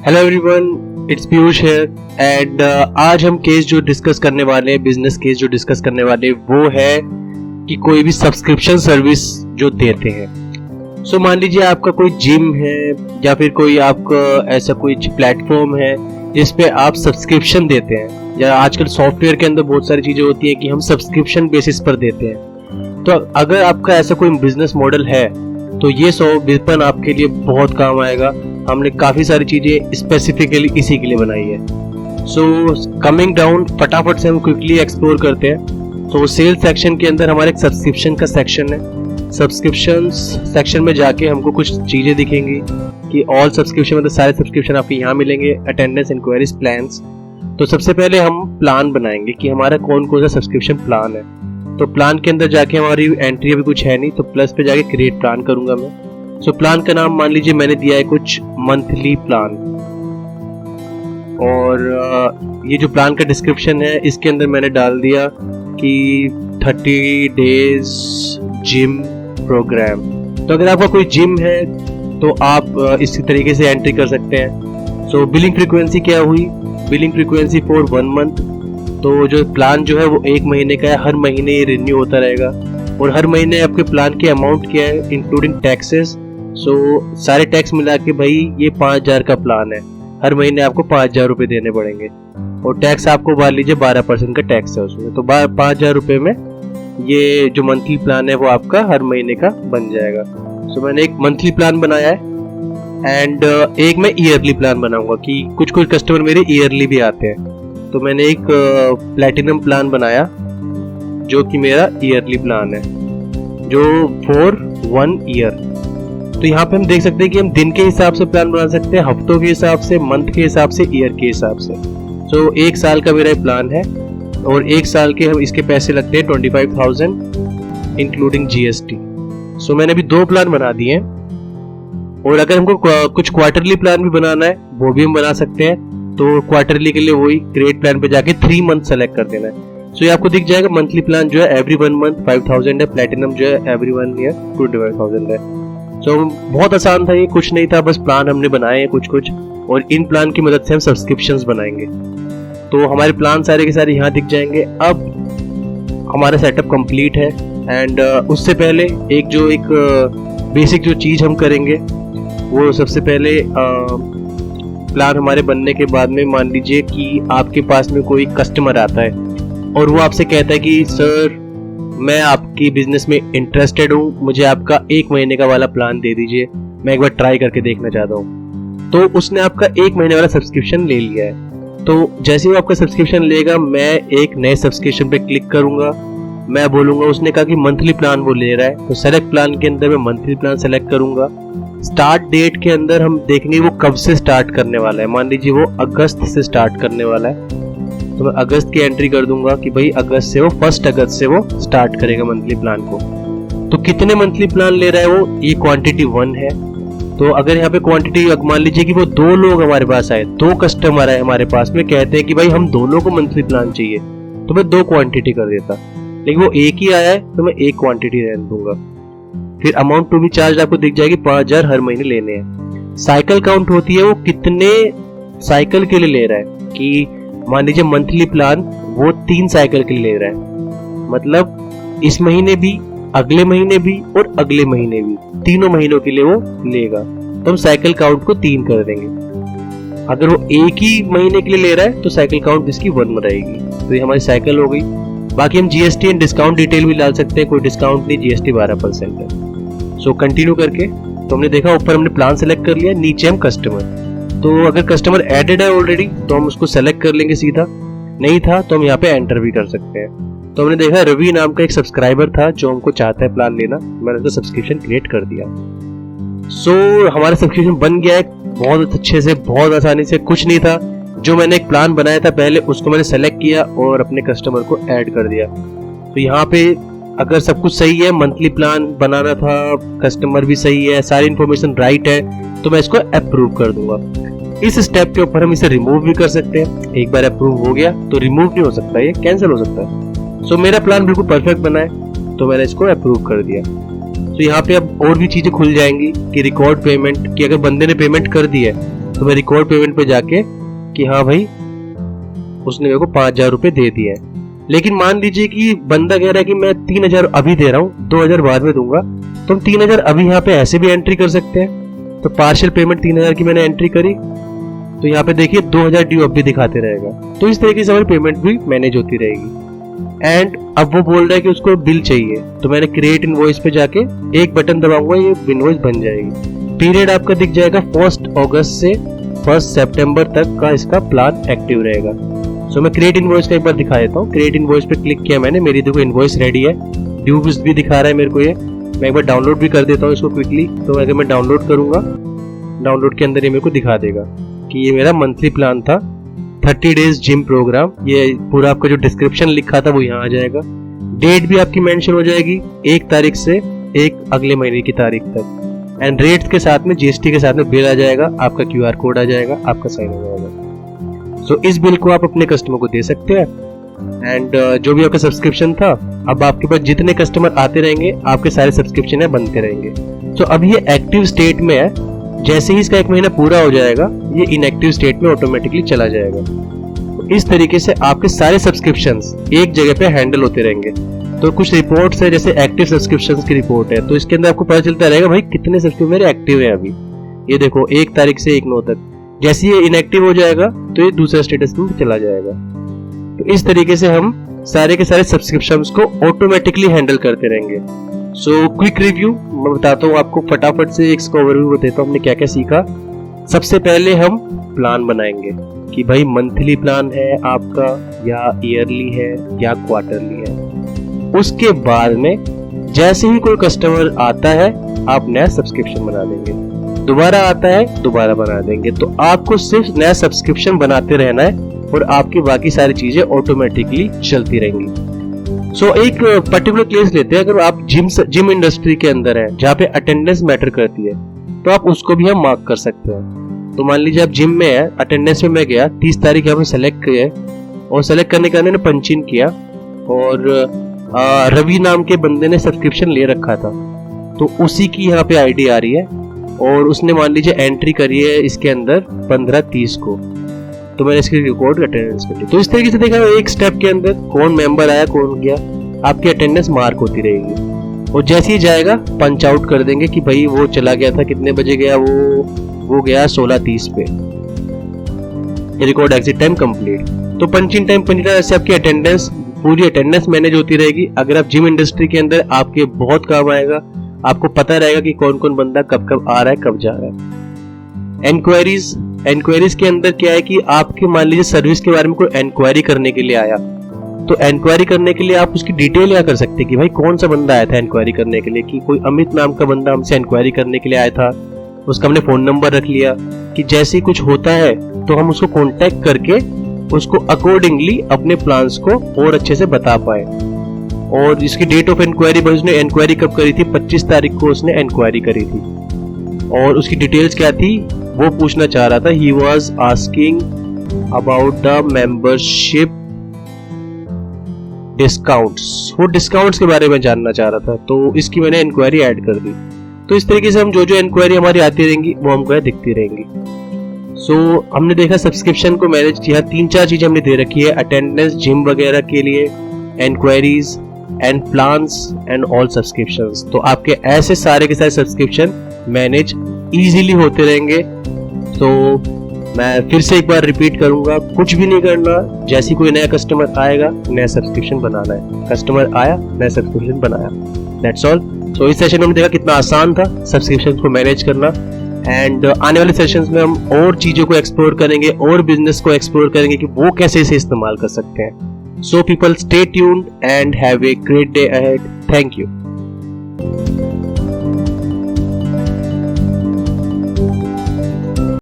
Hello everyone, it's Piyush here and आज हम case जो डिस्कस करने वाले हैं, बिजनेस केस जो डिस्कस करने वाले हैं, वो है कि कोई भी सब्सक्रिप्शन सर्विस जो देते हैं। सो मान लीजिए आपका कोई जिम है या फिर कोई आपका ऐसा कोई प्लेटफॉर्म है जिस पे आप सब्सक्रिप्शन देते हैं, या आजकल सॉफ्टवेयर के अंदर बहुत सारी चीजें होती है कि हम सब्सक्रिप्शन बेसिस पर देते हैं। तो अगर आपका ऐसा कोई बिजनेस मॉडल है तो ये वेपन आपके लिए बहुत काम आएगा। हमने काफी सारी चीजें स्पेसिफिकली इसी के लिए बनाई है। सो कमिंग डाउन, फटाफट से हम क्विकली एक्सप्लोर करते हैं। तो सेल्स सेक्शन के अंदर हमारे एक सब्सक्रिप्शन का सेक्शन है। सब्सक्रिप्शन सेक्शन में जाके हमको कुछ चीजें दिखेंगी कि ऑल सब्सक्रिप्शन, मतलब सारे सब्सक्रिप्शन आपको यहाँ मिलेंगे। Attendance, inquiries, plans. तो सबसे पहले हम प्लान बनाएंगे कि हमारा कौन कौन सा सब्सक्रिप्शन प्लान है। तो प्लान के अंदर जाके हमारी एंट्री अभी कुछ है नहीं, तो प्लस पे जाके क्रिएट प्लान करूंगा मैं। सो प्लान का नाम मान लीजिए मैंने दिया है कुछ मंथली प्लान, और ये जो प्लान का डिस्क्रिप्शन है इसके अंदर मैंने डाल दिया कि 30 डेज जिम प्रोग्राम। तो अगर आपका कोई जिम है तो आप इसी तरीके से एंट्री कर सकते हैं। सो बिलिंग फ्रीक्वेंसी क्या हुई? Billing frequency for 1 month. तो जो प्लान जो है वो 1 महीने का है, हर महीने ये रिन्यू होता रहेगा। और हर महीने आपके प्लान की अमाउंट क्या है, इंक्लूडिंग टैक्सेस। सो सारे टैक्स मिला के भाई ये 5000 का प्लान है। हर महीने आपको 5000 रुपये देने पड़ेंगे, और टैक्स आपको मान लीजिए 12% का टैक्स है उसमें। तो 5000 रुपये में ये जो मंथली प्लान है वो आपका हर महीने का बन जाएगा। सो मैंने एक मंथली प्लान बनाया है एंड एक मैं ईयरली प्लान बनाऊंगा कि कुछ कस्टमर मेरे ईयरली भी आते हैं। तो मैंने एक प्लैटिनम प्लान बनाया जो कि मेरा ईयरली प्लान है, जो फॉर 1 ईयर। तो यहाँ पे हम देख सकते हैं कि हम दिन के हिसाब से प्लान बना सकते हैं, हफ्तों के हिसाब से, मंथ के हिसाब से, ईयर के हिसाब से। तो 1 साल का मेरा प्लान है और 1 साल के हम इसके पैसे लगते हैं 25,000 इंक्लूडिंग GST। सो मैंने अभी 2 प्लान बना दिए हैं, और अगर हमको कुछ क्वार्टरली प्लान भी बनाना है वो भी हम बना सकते हैं। तो क्वार्टरली के लिए वही क्रिएट प्लान पे जाके 3 मंथ सेलेक्ट कर देना है। सो ये आपको दिख जाएगा। मंथली प्लान जो है एवरी 1 मंथ 5000 है, प्लैटिनम जो है एवरी 1 ईयर 25,000 है। सो बहुत आसान था, ये कुछ नहीं था, बस प्लान हमने बनाए हैं कुछ, और इन प्लान की मदद से हम सब्सक्रिप्शंस बनाएंगे। तो हमारे प्लान सारे के सारे यहाँ दिख जाएंगे। अब हमारा सेटअप कंप्लीट है एंड उससे पहले एक बेसिक जो चीज हम करेंगे वो सबसे पहले प्लान हमारे बनने के बाद में मान लीजिए कि आपके पास में कोई कस्टमर आता है और वो आपसे कहता है कि सर मैं आपकी बिजनेस में इंटरेस्टेड हूँ, मुझे आपका 1 महीने का वाला प्लान दे दीजिए, मैं एक बार ट्राई करके देखना चाहता हूँ। तो उसने आपका 1 महीने वाला सब्सक्रिप्शन ले लिया है। तो जैसे ही वो आपका सब्सक्रिप्शन लेगा, मैं एक नए सब्सक्रिप्शन पे क्लिक करूंगा। मैं बोलूंगा, उसने कहा कि मंथली प्लान वो ले रहा है, तो सेलेक्ट प्लान के अंदर मैं मंथली प्लान सेलेक्ट करूंगा। स्टार्ट डेट के अंदर हम देखेंगे वो कब से स्टार्ट करने वाला है। मान लीजिए वो अगस्त से स्टार्ट करने वाला है, तो मैं अगस्त की एंट्री कर दूंगा कि भाई अगस्त से वो 1 अगस्त से वो स्टार्ट करेगा मंथली प्लान को। तो कितने मंथली प्लान ले रहा है वो, ये क्वांटिटी 1 है। तो अगर यहाँ पे क्वांटिटी मान लीजिए कि वो 2 लोग हमारे पास आए, 2 कस्टमर आए हमारे पास में, कहते हैं कि भाई हम दोनों को मंथली प्लान चाहिए, तो मैं 2 क्वांटिटी कर देता। लेकिन वो एक ही आया है तो मैं 1 क्वांटिटी रहने दूंगा। फिर अमाउंट टू बी चार्ज आपको दिख जाएगी, 5000 हर महीने लेने हैं। साइकिल काउंट होती है वो कितने साइकिल के लिए ले रहा है, कि मान लीजिए मंथली प्लान वो 3 साइकिल के लिए ले रहा है, मतलब इस महीने भी, अगले महीने भी और अगले महीने भी, 3 महीनों के लिए वो लेगा। तो हम साइकिल काउंट को 3 कर देंगे। अगर वो एक ही महीने के लिए ले रहा है तो साइकिल काउंट इसकी 1 रहेगी। तो ये हमारी साइकिल हो गई। बाकी हम GST एंड डिस्काउंट डिटेल भी डाल सकते हैं, कोई डिस्काउंट नहीं, GST 12% है। सो कंटिन्यू करके तो हमने देखा, ऊपर हमने प्लान सेलेक्ट कर लिया, नीचे हम कस्टमर। तो अगर कस्टमर एडेड है ऑलरेडी तो हम उसको सेलेक्ट कर लेंगे सीधा, नहीं था तो हम यहाँ पे एंटर भी कर सकते हैं। तो हमने देखा रवि नाम का एक सब्सक्राइबर था जो हमको चाहता है प्लान लेना, मैंने उसका सब्सक्रिप्शन क्रिएट कर दिया। सो हमारा सब्सक्रिप्शन बन गया है बहुत अच्छे से, बहुत आसानी से। कुछ नहीं था, जो मैंने एक प्लान बनाया था पहले उसको मैंने सेलेक्ट किया और अपने कस्टमर को ऐड कर दिया। तो यहाँ पे अगर सब कुछ सही है, मंथली प्लान बनाना था, कस्टमर भी सही है, सारी इन्फॉर्मेशन राइट है, तो मैं इसको अप्रूव कर दूंगा। इस स्टेप के ऊपर हम इसे रिमूव भी कर सकते हैं। एक बार अप्रूव हो गया तो रिमूव नहीं हो सकता, ये कैंसिल हो सकता है। सो मेरा प्लान बिल्कुल परफेक्ट बना है तो मैंने इसको अप्रूव कर दिया। तो यहाँ पे अब और भी चीजें खुल जाएंगी कि रिकॉर्ड पेमेंट, कि अगर बंदे ने पेमेंट कर दी है तो मैं रिकॉर्ड पेमेंट पे जाके कि हाँ भाई उसने मेरे को 5,000 रुपए दे दिए हैं। लेकिन मान लीजिए कि बंदा कह रहा है कि मैं 3,000 अभी दे रहा हूँ, 2,000 बाद में दूंगा, तो हम 3,000 अभी यहाँ पे ऐसे भी एंट्री कर सकते हैं। तो पार्शियल पेमेंट 3,000 की मैंने एंट्री करी, तो यहाँ पे देखिए 2,000 ड्यू अब भी दिखाते रहेगा। तो इस तरीके से हमारी पेमेंट भी मैनेज होती रहेगी। एंड अब वो बोल रहा है कि उसको बिल चाहिए, तो मैंने क्रिएट इनवॉइस पे जाके एक बटन दबाऊंगा, ये इनवॉइस बन जाएगी। पीरियड आपका दिख जाएगा 1 अगस्त से 1 सितंबर तक का इसका प्लान एक्टिव रहेगा। सो मैं क्रिएट इनवॉइस का एक बार दिखा देता हूँ। क्रिएट इनवॉइस पे क्लिक किया मैंने, मेरी देखो इनवॉइस रेडी है, ड्यू भी दिखा रहा है मेरे को ये। मैं एक बार डाउनलोड भी कर देता हूँ इसको क्विकली। तो अगर मैं डाउनलोड करूंगा, डाउनलोड के अंदर ये मेरे को दिखा देगा कि ये मेरा मंथली प्लान था, 30 डेज जिम प्रोग्राम। ये पूरा आपका जो डिस्क्रिप्शन लिखा था वो यहाँ आ जाएगा। डेट भी आपकी मेंशन हो जाएगी 1 तारीख से 1 अगले महीने की तारीख तक। एंड रेट्स के साथ में जीएसटी के साथ में बिल आ जाएगा, आपका QR कोड आ जाएगा, आपका साइन हो जाएगा। सो इस बिल को आप अपने कस्टमर को दे सकते हैं। एंड जो भी आपका सब्सक्रिप्शन था, अब आपके पास जितने कस्टमर आते रहेंगे आपके सारे सब्सक्रिप्शन है बनते रहेंगे। तो अब ये एक्टिव स्टेट में है, जैसे ही इसका 1 महीना पूरा हो जाएगा ये इनएक्टिव स्टेट में ऑटोमेटिकली चला जाएगा। तो इस तरीके से आपके सारे सब्सक्रिप्शंस एक जगह पे हैंडल होते रहेंगे। तो कुछ रिपोर्ट्स है, जैसे एक्टिव सब्सक्रिप्शंस की रिपोर्ट है, तो इसके अंदर आपको पता चलता रहेगा भाई कितने सब्सक्रिप्शन मेरे एक्टिव है अभी। ये देखो 1 तारीख से 1/9 तक। जैसे ये इनएक्टिव हो जाएगा तो ये दूसरा स्टेटस में चला जाएगा। तो इस तरीके से हम सारे के सारे सब्सक्रिप्शंस को ऑटोमेटिकली हैंडल करते रहेंगे। सो क्विक रिव्यू मैं बताता हूँ आपको, फटाफट से एक ओवरव्यू देता हूँ हमने क्या क्या सीखा। सबसे पहले हम प्लान बनाएंगे कि भाई मंथली प्लान है आपका या ईयरली है या क्वार्टरली है। उसके बाद में जैसे ही कोई कस्टमर आता है आप नया सब्सक्रिप्शन बना देंगे, दोबारा आता है दोबारा बना देंगे। तो आपको सिर्फ नया सब्सक्रिप्शन बनाते रहना है और आपकी बाकी सारी चीजें ऑटोमेटिकली चलती रहेंगी। सो एक पर्टिकुलर केस लेते हैं, अगर आप जिम इंडस्ट्री के अंदर है जहाँ पे अटेंडेंस मैटर करती है तो आप उसको भी हम मार्क कर सकते हैं। तो मान लीजिए आप जिम में है, अटेंडेंस में मैं गया, 30 तारीख यहाँ पे सेलेक्ट किया और सेलेक्ट करने के बाद मैंने पंच इन किया और रवि नाम के बंदे ने सब्सक्रिप्शन ले रखा था, तो उसी की यहाँ पे आईडी आ रही है और उसने मान लीजिए एंट्री करी है इसके अंदर 15:30 को, तो मैंने इसकी रिकॉर्ड अटेंडेंस कर ली। तो इस तरीके से देखा एक स्टेप के अंदर कौन मेंबर आया कौन गया, आपकी अटेंडेंस मार्क होती रहेगी। और जैसे ही जाएगा पंच आउट कर देंगे कि भाई वो चला गया था, कितने बजे गया, वो गया 16:30 पे, रिकॉर्ड एग्जिट टाइम कंप्लीट। तो पंच इन टाइम ऐसे आपकी अटेंडेंस पूरी अटेंडेंस मैनेज होती रहेगी। अगर आप जिम इंडस्ट्री के अंदर, आपके बहुत काम आएगा, आपको पता रहेगा कि कौन कौन बंदा कब कब आ रहा है कब जा रहा है। एनक्वायरीज के अंदर क्या है कि आपके मान लीजिए सर्विस के बारे में कोई एनक्वायरी करने के लिए आया, तो एनक्वायरी करने के लिए आप उसकी डिटेल या कर सकते हैं कि भाई कौन सा बंदा आया था एनक्वायरी करने के लिए, कि कोई अमित नाम का बंदा हमसे एनक्वायरी करने के लिए आया था, उसका हमने फोन नंबर रख लिया कि जैसे ही कुछ होता है तो हम उसको कॉन्टेक्ट करके उसको अकॉर्डिंगली अपने प्लान्स को और अच्छे से बता पाए। और इसकी डेट ऑफ इंक्वायरी, भाई उसने इंक्वायरी कब करी थी, 25 तारीख को उसने इंक्वायरी करी थी। और उसकी डिटेल्स क्या थी वो पूछना चाह रहा था, he was asking about the membership discounts, वो डिस्काउंट्स के बारे में जानना चाह रहा था, तो इसकी मैंने इंक्वायरी ऐड कर दी। तो इस तरीके से हम जो इंक्वायरी हमारी आती रहेंगी वो हमको दिखती रहेंगी। सो हमने देखा सब्सक्रिप्शन को मैनेज किया, 3-4 चीजें हमने दे रखी है, अटेंडेंस, जिम वगैरह के लिए, inquiries and plans and all subscriptions. तो आपके ऐसे सारे के सारे सब्सक्रिप्शन मैनेज इजीली होते रहेंगे। तो मैं फिर से एक बार रिपीट करूंगा, कुछ भी नहीं करना, जैसे कोई नया कस्टमर आएगा नया सब्सक्रिप्शन बनाना है, कस्टमर आया नया सब्सक्रिप्शन बनाया, दैट्स ऑल। सो इस सेशन में हमने देखा कितना आसान था सब्सक्रिप्शन को मैनेज करना। एंड आने वाले सेशंस में हम और चीजों को एक्सप्लोर करेंगे और बिजनेस को एक्सप्लोर करेंगे कि वो कैसे इसे इस्तेमाल कर सकते हैं। So people, stay tuned and have a great day ahead. Thank you.